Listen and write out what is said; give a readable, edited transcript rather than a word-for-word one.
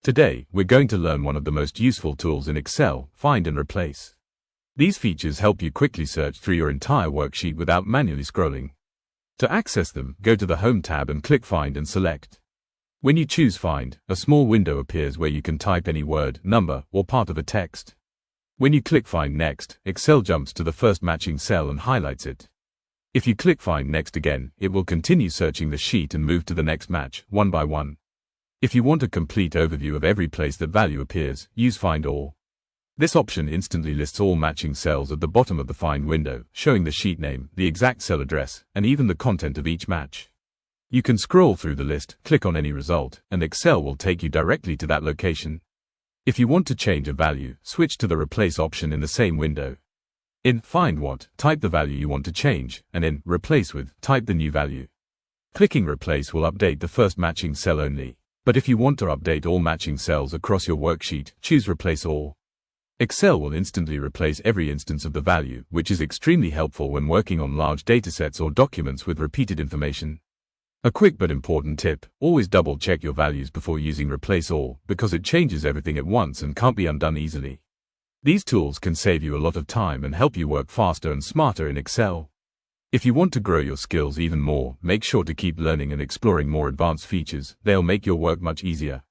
Today, we're going to learn one of the most useful tools in Excel, Find and Replace. These features help you quickly search through your entire worksheet without manually scrolling. To access them, go to the Home tab and click Find and select. When you choose Find, a small window appears where you can type any word, number, or part of a text. When you click Find Next, Excel jumps to the first matching cell and highlights it. If you click Find Next again, it will continue searching the sheet and move to the next match, one by one. If you want a complete overview of every place that value appears, use Find All. This option instantly lists all matching cells at the bottom of the Find window, showing the sheet name, the exact cell address, and even the content of each match. You can scroll through the list, click on any result, and Excel will take you directly to that location. If you want to change a value, switch to the Replace option in the same window. In Find What, type the value you want to change, and in Replace With, type the new value. Clicking Replace will update the first matching cell only. But if you want to update all matching cells across your worksheet, choose Replace All. Excel will instantly replace every instance of the value, which is extremely helpful when working on large datasets or documents with repeated information. A quick but important tip: always double-check your values before using Replace All, because it changes everything at once and can't be undone easily. These tools can save you a lot of time and help you work faster and smarter in Excel. If you want to grow your skills even more, make sure to keep learning and exploring more advanced features. They'll make your work much easier.